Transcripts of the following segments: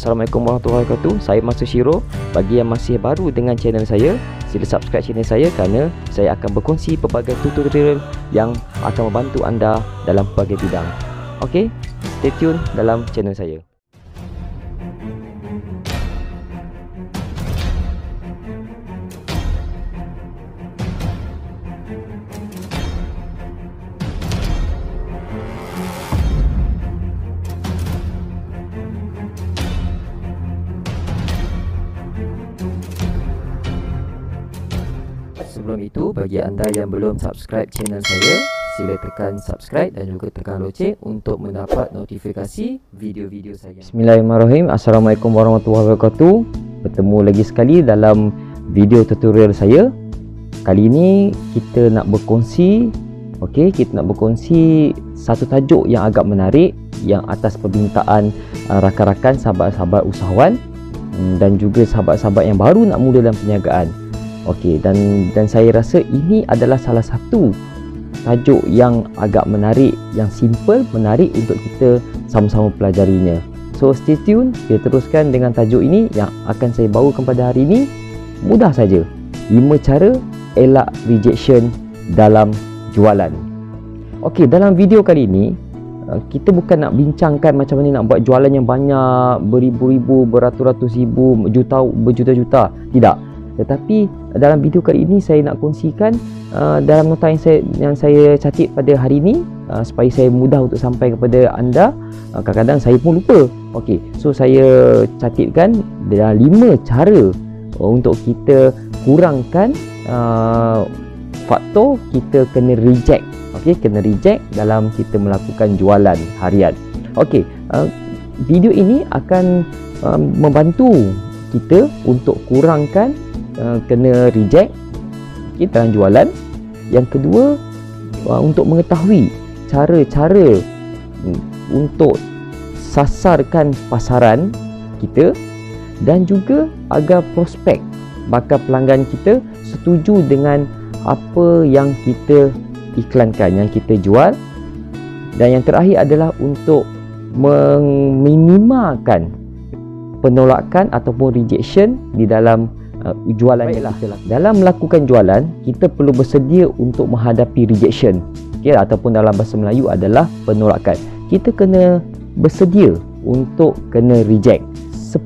Assalamualaikum warahmatullahi wabarakatuh. Saya Master Shiro. Bagi yang masih baru dengan channel saya, sila subscribe channel saya kerana saya akan berkongsi pelbagai tutorial yang akan membantu anda dalam pelbagai bidang. Okey, stay tune dalam channel saya. Sebelum itu, bagi anda yang belum subscribe channel saya, sila tekan subscribe dan juga tekan loceng untuk mendapat notifikasi video-video saya. Bismillahirrahmanirrahim. Assalamualaikum warahmatullahi wabarakatuh. Bertemu lagi sekali dalam video tutorial saya. Kali ini kita nak berkongsi, kita nak berkongsi satu tajuk yang agak menarik yang atas permintaan rakan-rakan, sahabat-sahabat usahawan dan juga sahabat-sahabat yang baru nak mula dalam perniagaan. Dan saya rasa ini adalah salah satu tajuk yang agak menarik, yang simple, menarik untuk kita sama-sama pelajarinya. So stay tune, kita teruskan dengan tajuk ini yang akan saya bawakan pada hari ini. Mudah saja, 5 cara elak rejection dalam jualan. Dalam video kali ini kita bukan nak bincangkan macam mana nak buat jualan yang banyak, beribu-ribu, beratus-ratus ribu, berjuta-juta. Tidak. Tetapi dalam video kali ini saya nak kongsikan dalam nota yang saya catat pada hari ini supaya saya mudah untuk sampai kepada anda. Kadang-kadang saya pun lupa. So saya catatkan ada 5 cara untuk kita kurangkan faktor kita kena reject. Kena reject dalam kita melakukan jualan harian. Video ini akan membantu kita untuk kurangkan kena reject dalam jualan. Yang kedua, untuk mengetahui cara-cara untuk sasarkan pasaran kita dan juga agar prospek bakal pelanggan kita setuju dengan apa yang kita iklankan, yang kita jual. Dan yang terakhir adalah untuk meminimalkan penolakan ataupun rejection di dalam jualan kita. Dalam melakukan jualan, kita perlu bersedia untuk menghadapi rejection, ataupun dalam bahasa Melayu adalah penolakan. Kita kena bersedia untuk kena reject. 10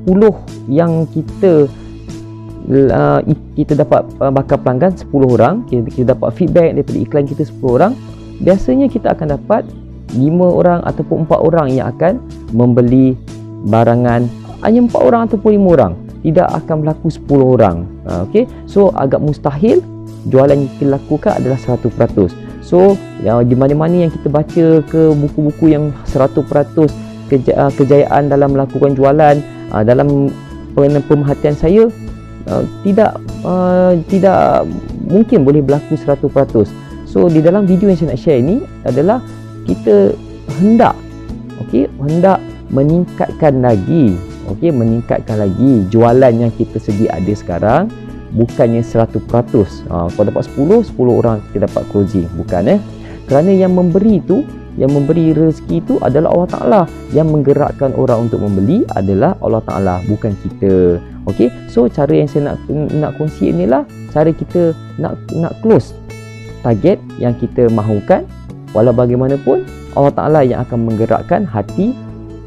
yang kita dapat bakal pelanggan 10 orang, kita dapat feedback daripada iklan kita 10 orang, biasanya kita akan dapat 5 orang ataupun 4 orang yang akan membeli barangan. Hanya 4 orang ataupun 5 orang, tidak akan berlaku 10 orang. So agak mustahil jualan yang kita lakukan adalah 100%. So di mana-mana yang kita baca ke buku-buku yang 100% kejayaan dalam melakukan jualan, dalam pemerhatian saya tidak mungkin boleh berlaku 100%. So di dalam video yang saya nak share ini adalah kita hendak meningkatkan lagi jualan yang kita sedia ada sekarang, bukannya 100%. Kalau dapat 10 orang kita dapat closing, bukan kerana yang memberi rezeki itu adalah Allah Ta'ala. Yang menggerakkan orang untuk membeli adalah Allah Ta'ala, bukan kita. So cara yang saya nak kongsi inilah cara kita nak close target yang kita mahukan. Walau bagaimanapun, Allah Ta'ala yang akan menggerakkan hati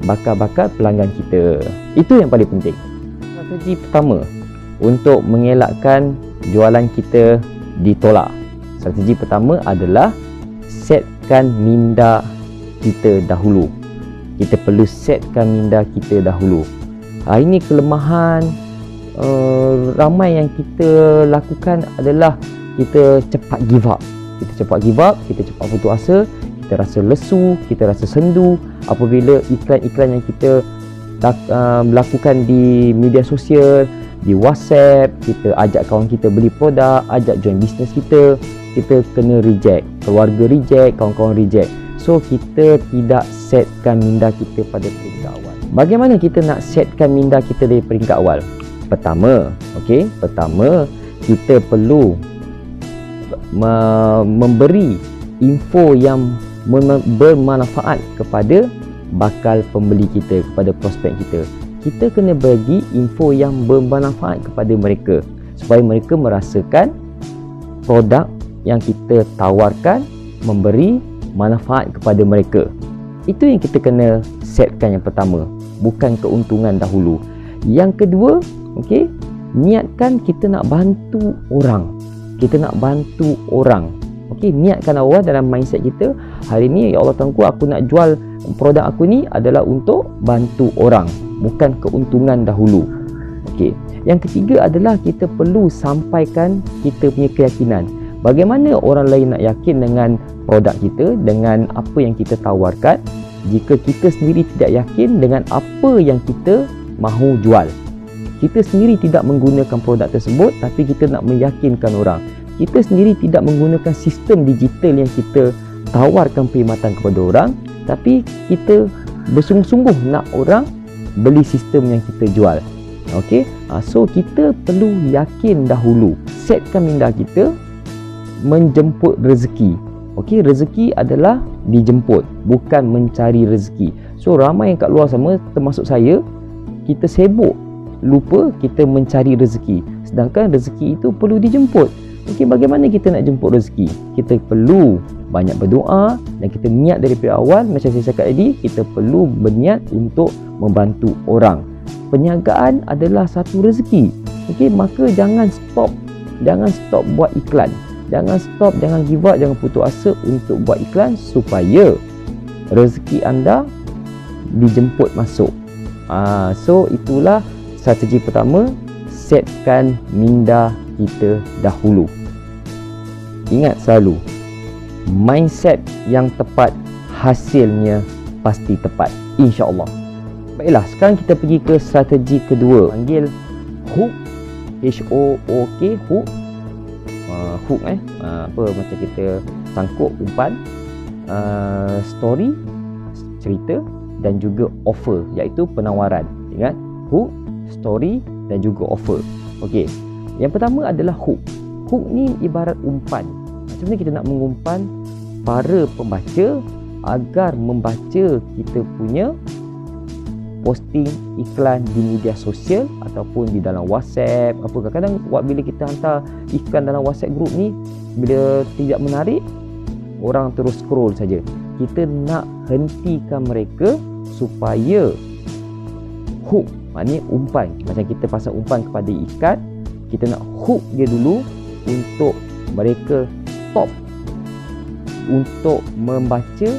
bakal pelanggan kita. Itu yang paling penting. Strategi pertama untuk mengelakkan jualan kita ditolak. Strategi pertama adalah setkan minda kita dahulu. Kita perlu setkan minda kita dahulu. Ini kelemahan ramai yang kita lakukan adalah kita cepat give up. Kita cepat putus asa, kita rasa lesu, kita rasa sendu apabila iklan-iklan yang kita lakukan di media sosial, di WhatsApp, kita ajak kawan kita beli produk, ajak join bisnes kita kena reject, keluarga reject, kawan-kawan reject. So kita tidak setkan minda kita pada peringkat awal. Bagaimana kita nak setkan minda kita dari peringkat awal? Pertama, kita perlu memberi info yang bermanfaat kepada bakal pembeli kita, kepada prospek kita. kita kena bagi info yang bermanfaat kepada mereka supaya mereka merasakan produk yang kita tawarkan memberi manfaat kepada mereka. Itu yang kita kena setkan yang pertama, bukan keuntungan dahulu. Yang kedua, okey, niatkan kita nak bantu orang. Kita nak bantu orang. Okey, niatkan awal dalam mindset kita, hari ni ya Allah Tuhanku, aku nak jual produk aku ni adalah untuk bantu orang, bukan keuntungan dahulu. Okey. Yang ketiga adalah kita perlu sampaikan kita punya keyakinan. Bagaimana orang lain nak yakin dengan produk kita, dengan apa yang kita tawarkan, jika kita sendiri tidak yakin dengan apa yang kita mahu jual. Kita sendiri tidak menggunakan produk tersebut, tapi kita nak meyakinkan orang. Kita sendiri tidak menggunakan sistem digital yang kita tawarkan perkhidmatan kepada orang, tapi kita bersungguh-sungguh nak orang beli sistem yang kita jual. Okey, so kita perlu yakin dahulu, setkan minda kita menjemput rezeki. Okey, rezeki adalah dijemput, bukan mencari rezeki. So ramai yang kat luar sana, termasuk saya, kita sibuk lupa kita mencari rezeki, sedangkan rezeki itu perlu dijemput. Okey, bagaimana kita nak jemput rezeki? Kita perlu banyak berdoa dan kita niat daripada awal. Macam saya cakap tadi, kita perlu berniat untuk membantu orang. Perniagaan adalah satu rezeki. Okey, maka jangan stop buat iklan. Jangan stop, jangan give up, jangan putus asa untuk buat iklan supaya rezeki anda dijemput masuk. So itulah strategi pertama, setkan minda kita dahulu. Ingat selalu, mindset yang tepat, hasilnya pasti tepat, insya-Allah. Baiklah, sekarang kita pergi ke strategi kedua, panggil hook, H-O-O-K, hook. Hook apa, macam kita sangkut umpan, story, cerita, dan juga offer, iaitu penawaran. Ingat, hook, story dan juga offer. Okey, yang pertama adalah hook. Hook ni ibarat umpan. Macam mana kita nak mengumpan para pembaca agar membaca kita punya posting iklan di media sosial ataupun di dalam WhatsApp. Apa kadang-kadang bila kita hantar iklan dalam WhatsApp group ni, bila tidak menarik, orang terus scroll saja. Kita nak hentikan mereka supaya hook, maknanya umpan. Macam kita pasang umpan kepada ikan, kita nak hook dia dulu untuk mereka stop untuk membaca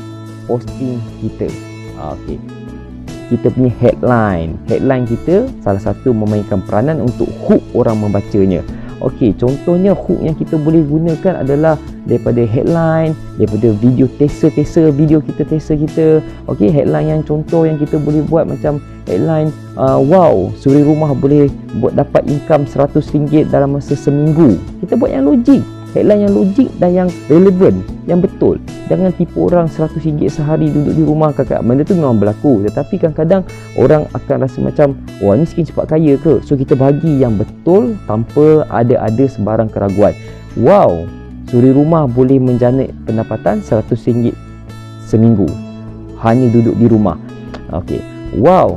posting kita. Okey, kita punya headline kita salah satu memainkan peranan untuk hook orang membacanya. Okey, contohnya hook yang kita boleh gunakan adalah daripada headline, daripada video teaser video teaser kita. Okey, headline yang contoh yang kita boleh buat macam headline, wow, suri rumah boleh buat dapat income RM100 dalam masa seminggu. Kita buat yang logik, headline yang logik dan yang relevan, yang betul. Jangan tipu orang RM100 sehari duduk di rumah. Kakak, benda tu memang berlaku, tetapi kadang-kadang orang akan rasa macam, wah, ni skin cepat kaya ke? So kita bagi yang betul tanpa ada sebarang keraguan. Wow, suri rumah boleh menjana pendapatan RM100 seminggu hanya duduk di rumah. Okey, wow,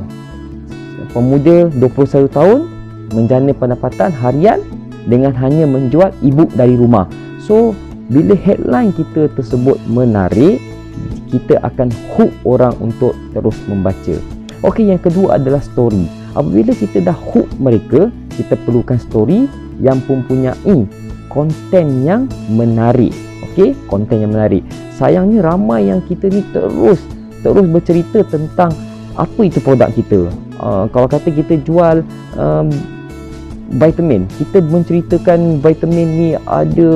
pemuda 21 tahun menjana pendapatan harian dengan hanya menjual e-book dari rumah. So bila headline kita tersebut menarik, kita akan hook orang untuk terus membaca. Okey, yang kedua adalah story. Apabila kita dah hook mereka, kita perlukan story yang mempunyai konten yang menarik. Okey, konten yang menarik. Sayangnya ramai yang kita ni terus bercerita tentang apa itu produk kita. Kalau kata kita jual vitamin, kita menceritakan vitamin ni ada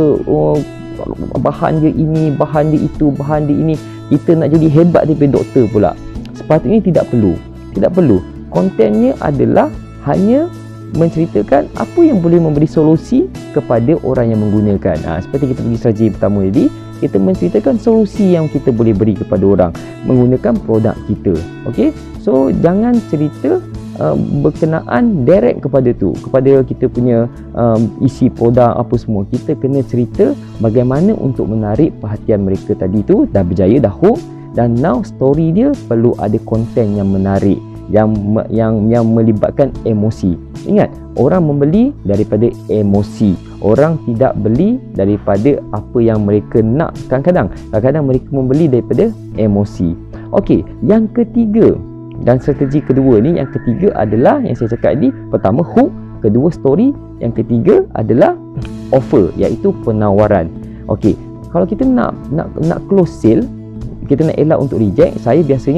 bahan dia ini, bahan dia itu, bahan dia ini. Kita nak jadi hebat daripada doktor pula. Sepatutnya tidak perlu. Kontennya adalah hanya menceritakan apa yang boleh memberi solusi kepada orang yang menggunakan. Seperti kita pergi strategi pertama tadi, kita menceritakan solusi yang kita boleh beri kepada orang menggunakan produk kita. Okey, so jangan cerita berkenaan direct kepada kita punya isi produk apa semua. Kita kena cerita bagaimana untuk menarik perhatian mereka tadi tu. Dah berjaya, dah hook, dan now story dia perlu ada konten yang menarik, yang melibatkan emosi. Ingat, orang membeli daripada emosi. Orang tidak beli daripada apa yang mereka nak. Kadang-kadang mereka membeli daripada emosi. Okey, yang ketiga dan strategi kedua ni, yang ketiga adalah yang saya cakap ni, pertama hook, kedua story, yang ketiga adalah offer, iaitu penawaran. Okey, kalau kita nak close sale, kita nak elak untuk reject, saya biasa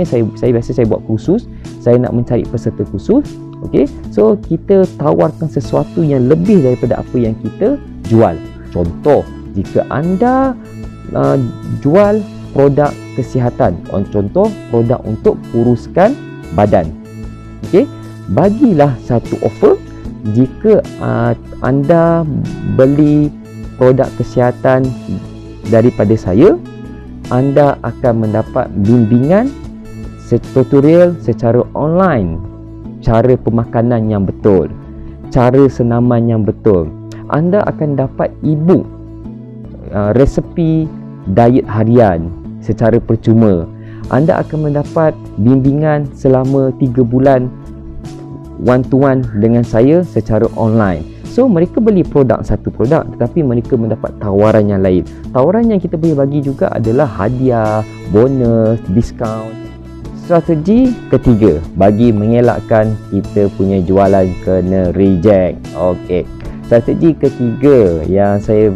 buat kursus, saya nak mencari peserta kursus. Okey, so kita tawarkan sesuatu yang lebih daripada apa yang kita jual. Contoh, jika anda jual produk kesihatan, contoh produk untuk kuruskan badan, okey, bagilah satu offer. Jika anda beli produk kesihatan daripada saya, anda akan mendapat bimbingan tutorial secara online, cara pemakanan yang betul, cara senaman yang betul. Anda akan dapat e-book resepi diet harian secara percuma. Anda akan mendapat bimbingan selama 3 bulan one to one dengan saya secara online. So mereka beli satu produk, tetapi mereka mendapat tawaran yang lain. Tawaran yang kita boleh bagi juga adalah hadiah, bonus, diskaun. Strategi ketiga bagi mengelakkan kita punya jualan kena reject. Okey, strategi ketiga yang saya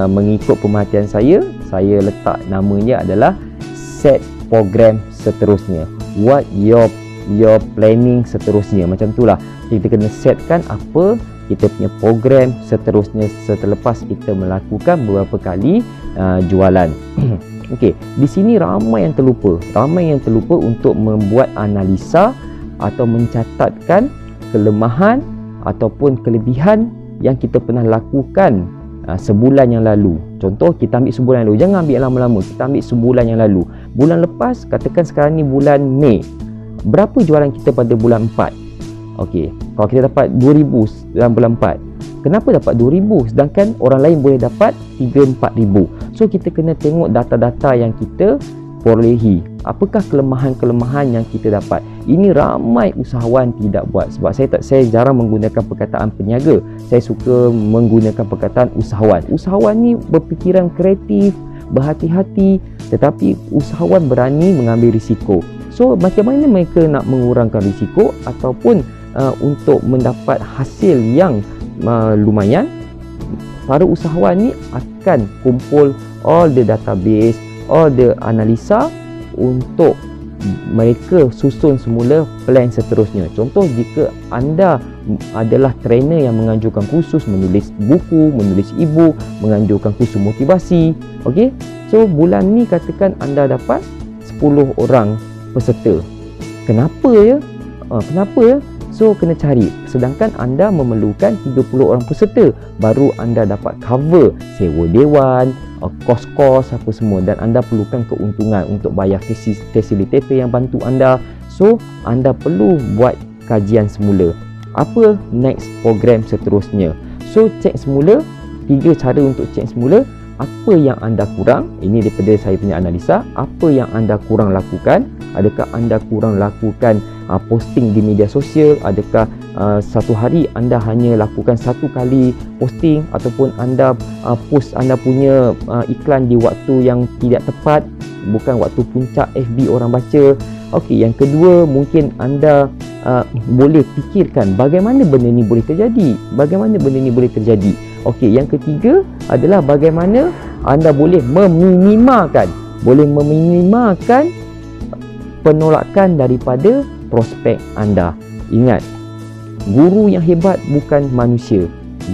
mengikut pemerhatian saya letak namanya adalah set program seterusnya. What your planning seterusnya. Macam itulah, kita kena setkan apa kita punya program seterusnya selepas kita melakukan beberapa kali jualan. Okey, di sini ramai yang terlupa untuk membuat analisa atau mencatatkan kelemahan ataupun kelebihan yang kita pernah lakukan sebulan yang lalu. Contoh, kita ambil sebulan lalu, jangan ambil lama-lama, kita ambil sebulan yang lalu. Bulan lepas, katakan sekarang ni bulan Mei, berapa jualan kita pada bulan 4? Okey, kalau kita dapat 2,000 dalam bulan 4, kenapa dapat 2,000 sedangkan orang lain boleh dapat 3-4,000? So kita kena tengok data-data yang kita perolehi. Apakah kelemahan-kelemahan yang kita dapat? Ini ramai usahawan tidak buat. Sebab saya jarang menggunakan perkataan peniaga. Saya suka menggunakan perkataan usahawan. Usahawan ni berfikiran kreatif, berhati-hati, tetapi usahawan berani mengambil risiko. So macam mana mereka nak mengurangkan risiko ataupun untuk mendapat hasil yang lumayan? Para usahawan ni akan kumpul all the database, all the analisa untuk mereka susun semula plan seterusnya. Contoh, jika anda adalah trainer yang menganjurkan kursus, menulis buku, menulis e-book, menganjurkan kursus motivasi, okey, so bulan ni katakan anda dapat 10 orang peserta. Kenapa ya? So kena cari. Sedangkan anda memerlukan 30 orang peserta, baru anda dapat cover sewa dewan, kos-kos apa semua, dan anda perlukan keuntungan untuk bayar fasilitator yang bantu anda. So anda perlu buat kajian semula. Apa next program seterusnya? So cek semula, 3 cara untuk cek semula. Apa yang anda kurang, ini daripada saya punya analisa, apa yang anda kurang lakukan. Adakah anda kurang lakukan posting di media sosial? Adakah satu hari anda hanya lakukan 1 kali posting, ataupun anda post anda punya iklan di waktu yang tidak tepat, bukan waktu puncak FB orang baca. Okey, yang kedua, mungkin anda boleh fikirkan bagaimana benda ni boleh terjadi. Okey, yang ketiga adalah bagaimana anda boleh meminimalkan penolakan daripada prospek anda. Ingat, guru yang hebat bukan manusia.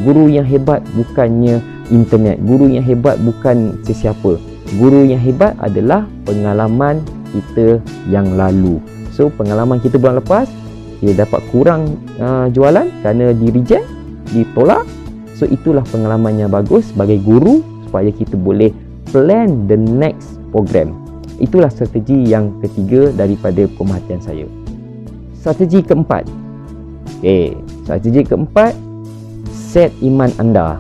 Guru yang hebat bukannya internet. Guru yang hebat bukan sesiapa. Guru yang hebat adalah pengalaman kita yang lalu. So pengalaman kita bulan lepas, kita dapat kurang jualan kerana di-reject, ditolak. So itulah pengalaman yang bagus sebagai guru supaya kita boleh plan the next program. Itulah strategi yang ketiga daripada pemerhatian saya. Strategi keempat. Strategi keempat, set iman anda.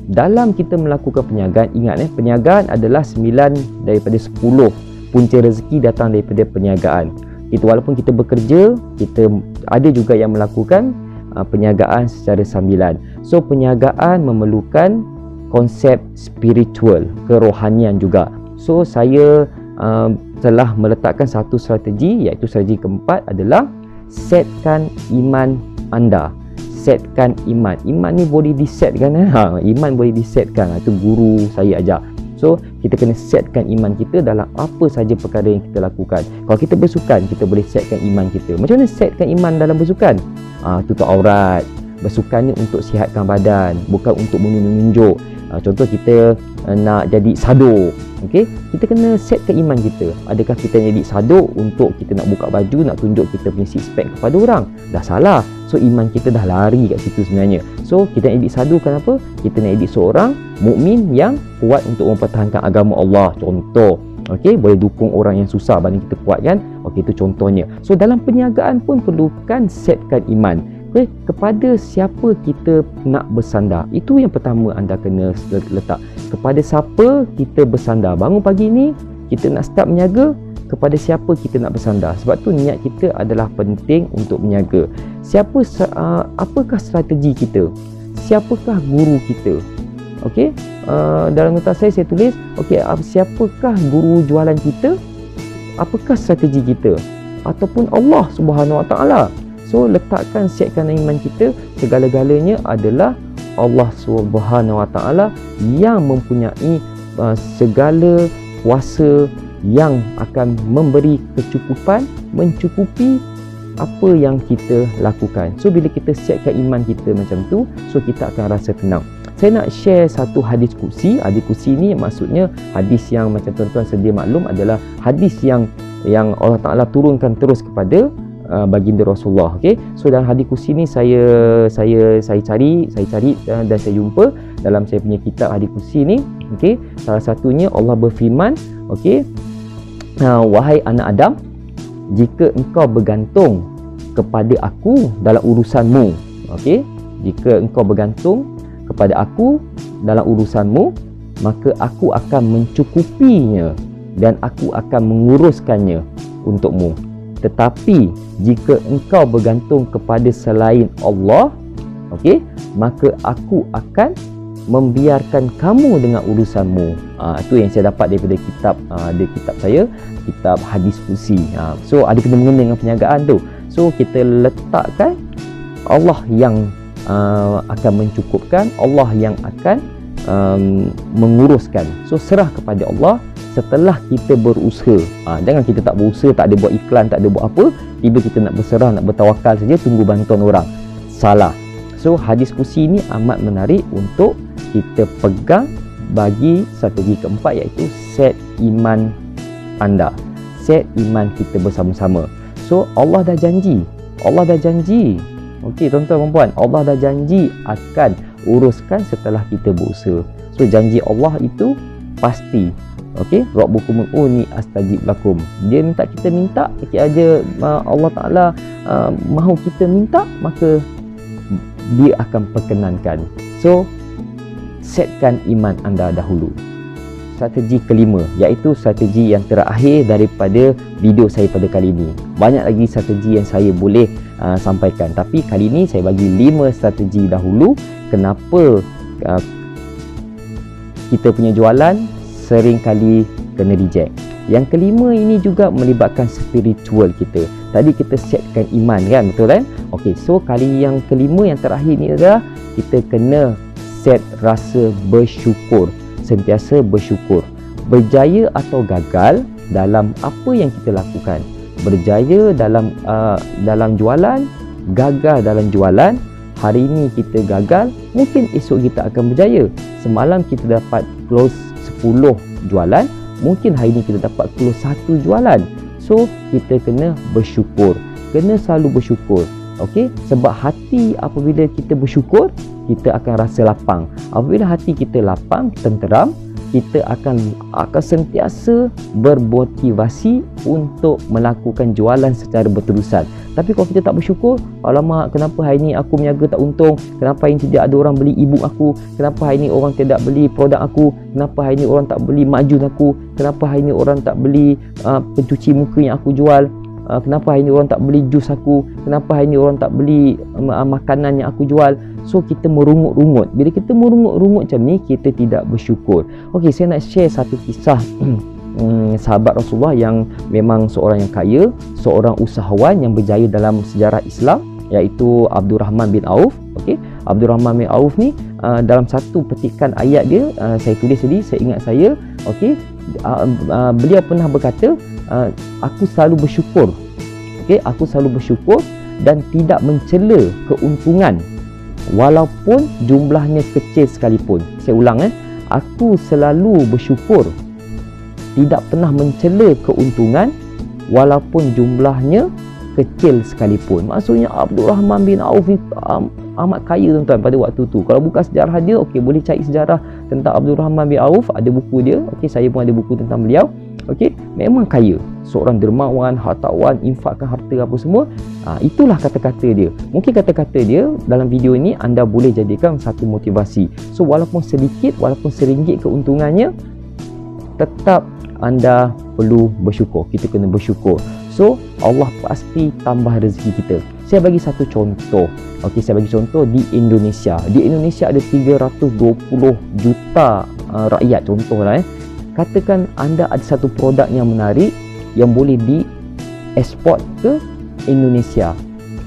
Dalam kita melakukan perniagaan, ingat perniagaan adalah 9 daripada 10 punca rezeki datang daripada perniagaan. Itu walaupun kita bekerja, kita ada juga yang melakukan perniagaan secara sambilan. So perniagaan memerlukan konsep spiritual, kerohanian juga. So saya telah meletakkan satu strategi, iaitu strategi keempat adalah setkan iman anda. Setkan iman. Iman ni boleh disetkan. Iman boleh disetkan. Itu guru saya ajar. So kita kena setkan iman kita dalam apa saja perkara yang kita lakukan. Kalau kita bersukan, kita boleh setkan iman kita. Macam mana setkan iman dalam bersukan? Tutup aurat. Bersukannya untuk sihatkan badan, bukan untuk menunjuk. Contoh kita nak jadi sador, okey, kita kena setkan iman kita. Adakah kita jadi sador untuk kita nak buka baju, nak tunjuk kita punya six pack kepada orang? Dah salah. So iman kita dah lari kat situ sebenarnya. So kita nak jadi sador kenapa? Kita nak jadi seorang mukmin yang kuat untuk mempertahankan agama Allah. Contoh, okey, boleh dukung orang yang susah banding kita kuat kan? Okey, itu contohnya. So dalam perniagaan pun perlukan setkan iman. Okay, kepada siapa kita nak bersandar, itu yang pertama anda kena letak. Kepada siapa kita bersandar. Bangun pagi ni kita nak start berniaga, kepada siapa kita nak bersandar. Sebab tu niat kita adalah penting untuk berniaga. Apakah strategi kita? Siapakah guru kita? Okey, dalam nota saya tulis, okey, siapakah guru jualan kita? Apakah strategi kita? Ataupun Allah Subhanahu Wa Taala. So letakkan, siapkan iman kita, segala-galanya adalah Allah Subhanahu Wa Taala yang mempunyai segala kuasa, yang akan memberi kecukupan, mencukupi apa yang kita lakukan. So bila kita siapkan iman kita macam tu, so kita akan rasa tenang. Saya nak share satu hadis kursi. Hadis kursi ni maksudnya hadis yang macam tuan-tuan sedia maklum adalah hadis yang Allah Taala turunkan terus kepada baginda Rasulullah. Okey, so dalam hadis kursi ni saya cari dan saya jumpa dalam saya punya kitab hadis kursi ni. Okey, salah satunya Allah berfirman, okey, wahai anak Adam, jika engkau bergantung kepada aku dalam urusanmu, okey, jika engkau bergantung kepada aku dalam urusanmu, maka aku akan mencukupinya dan aku akan menguruskannya untukmu. Tetapi jika engkau bergantung kepada selain Allah, okey, maka aku akan membiarkan kamu dengan urusanmu. Itu yang saya dapat daripada kitab kitab saya, kitab hadis kursi. So ada kena-mengena dengan perniagaan tu. So kita letakkan Allah yang akan mencukupkan, Allah yang akan menguruskan. So serah kepada Allah. Setelah kita berusaha, jangan kita tak berusaha, tak ada buat iklan, tak ada buat apa, tiba kita nak berserah, nak bertawakal saja, tunggu bantuan orang. Salah. So hadis kursi ni amat menarik untuk kita pegang bagi strategi keempat, iaitu set iman anda, set iman kita bersama-sama. So Allah dah janji, okey tuan-tuan dan puan, Allah dah janji akan uruskan setelah kita berusaha. So janji Allah itu pasti. Okey, Rabbukum ud'uni astajib lakum. Dia minta kita minta, aja Allah Taala mahu kita minta, maka dia akan perkenankan. So setkan iman anda dahulu. Strategi kelima, iaitu strategi yang terakhir daripada video saya pada kali ini. Banyak lagi strategi yang saya boleh sampaikan, tapi kali ini saya bagi 5 strategi dahulu kenapa kita punya jualan sering kali kena reject. Yang kelima ini juga melibatkan spiritual kita. Tadi kita setkan iman kan, betul kan? Okey, so kali yang kelima, yang terakhir ni adalah kita kena set rasa bersyukur, sentiasa bersyukur. Berjaya atau gagal dalam apa yang kita lakukan, berjaya dalam jualan, gagal dalam jualan. Hari ini kita gagal, mungkin esok kita akan berjaya. Semalam kita dapat close 10 jualan, mungkin hari ini kita dapat close 1 jualan. So kita kena bersyukur, kena selalu bersyukur. Okey, sebab hati apabila kita bersyukur, kita akan rasa lapang. Apabila hati kita lapang, tenteram, kita akan sentiasa bermotivasi untuk melakukan jualan secara berterusan. Tapi kalau kita tak bersyukur, alamak, kenapa hari ni aku berniaga tak untung, kenapa hari ni tidak ada orang beli e-book aku, kenapa hari ni orang tidak beli produk aku, kenapa hari ni orang tak beli majun aku, kenapa hari ni orang tak beli pencuci muka yang aku jual. kenapa hari ni orang tak beli jus aku, kenapa hari ni orang tak beli makanan yang aku jual. So kita merungut-rungut. Bila kita merungut-rungut macam ni, kita tidak bersyukur. Okey, saya nak share satu kisah sahabat Rasulullah yang memang seorang yang kaya, seorang usahawan yang berjaya dalam sejarah Islam, iaitu Abdurrahman bin Auf. Okey, Abdurrahman bin Auf ni dalam satu petikan ayat dia, saya tulis tadi, saya ingat saya, okey, beliau pernah berkata, aku selalu bersyukur. Okey, aku selalu bersyukur dan tidak mencela keuntungan walaupun jumlahnya kecil sekalipun. Saya ulang, aku selalu bersyukur, tidak pernah mencela keuntungan walaupun jumlahnya kecil sekalipun. Maksudnya Abdurrahman bin Auf ni amat kaya tuan-tuan pada waktu tu. Kalau buka sejarah dia, okey, boleh cari sejarah tentang Abdurrahman bin Auf, ada buku dia. Okey, saya pun ada buku tentang beliau. Okey, memang kaya, seorang dermawan, hartawan, infakkan harta apa semua. Itulah kata-kata dia. Mungkin kata-kata dia dalam video ini anda boleh jadikan satu motivasi. So walaupun sedikit, walaupun RM1 keuntungannya, tetap anda perlu bersyukur. Kita kena bersyukur. So Allah pasti tambah rezeki kita. Saya bagi satu contoh. Okey, saya bagi contoh di Indonesia. Di Indonesia ada 320 juta rakyat, contohlah. Katakan anda ada satu produk yang menarik yang boleh dieksport ke Indonesia,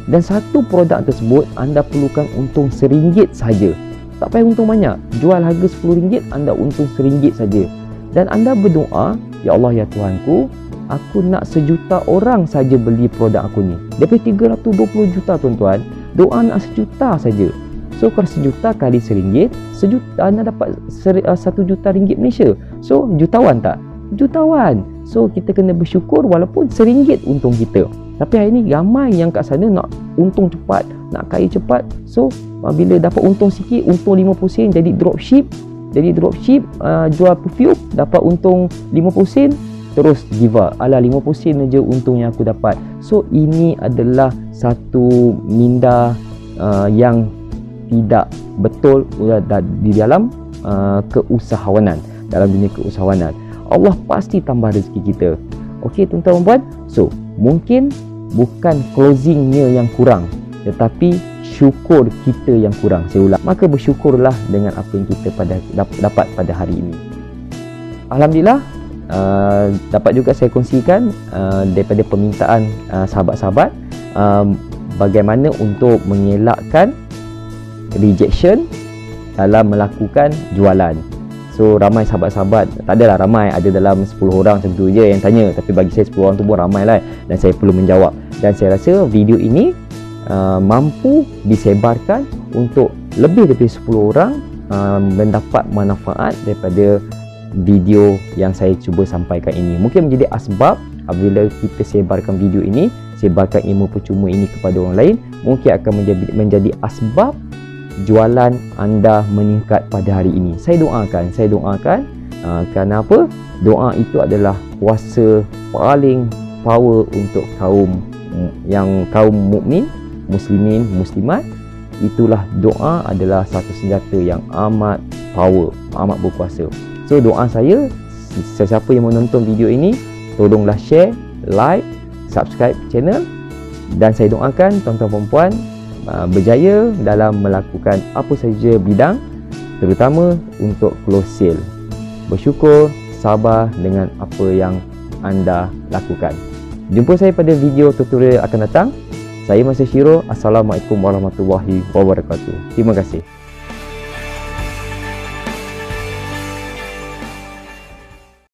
dan satu produk tersebut anda perlukan untung RM1 saja. Tak payah untung banyak. Jual harga RM10, anda untung RM1 saja. Dan anda berdoa, ya Allah, ya Tuhanku, aku nak 1 juta orang saja beli produk aku ni. Daripada 320 juta tuan-tuan, doa nak 1 juta saja. So kalau 1 juta kali RM1, 1 juta anda dapat 1 juta ringgit Malaysia. So jutawan tak? Jutawan. So kita kena bersyukur walaupun RM1 untung kita. Tapi hari ni ramai yang kat sana nak untung cepat, nak kaya cepat. So bila dapat untung sikit, untung 50 sen, jadi dropship. Jadi dropship, jual perfume, dapat untung 50 sen, terus give up. Alah, 50 sen aja untung yang aku dapat. So ini adalah satu minda yang tidak betul di dalam keusahawanan, dalam dunia keusahawanan. Allah pasti tambah rezeki kita. Okey tuan-tuan dan puan. So mungkin bukan closingnya yang kurang, tetapi syukur kita yang kurang. Saya ulang, maka bersyukurlah dengan apa yang kita dapat pada hari ini. Alhamdulillah, dapat juga saya kongsikan daripada permintaan sahabat-sahabat, bagaimana untuk mengelakkan rejection dalam melakukan jualan. So ramai sahabat-sahabat, tak adalah ramai, ada dalam 10 orang macam tu je yang tanya, tapi bagi saya 10 orang tu pun ramai lah, dan saya perlu menjawab. Dan saya rasa video ini mampu disebarkan untuk lebih daripada 10 orang mendapat manfaat daripada video yang saya cuba sampaikan ini. Mungkin menjadi asbab apabila kita sebarkan video ini, sebarkan ilmu percuma ini kepada orang lain, mungkin akan menjadi asbab jualan anda meningkat pada hari ini. Saya doakan, kerana apa? Doa itu adalah kuasa paling power untuk kaum mukmin, muslimin, muslimat. Itulah doa adalah satu senjata yang amat power, amat berkuasa. So doa saya, sesiapa yang menonton video ini, tolonglah share, like, subscribe channel, dan saya doakan tuan-tuan dan puan berjaya dalam melakukan apa saja bidang, terutama untuk close sale. Bersyukur, sabar dengan apa yang anda lakukan. Jumpa saya pada video tutorial akan datang. Saya Masih Syiro. Assalamualaikum warahmatullahi wabarakatuh. Terima kasih.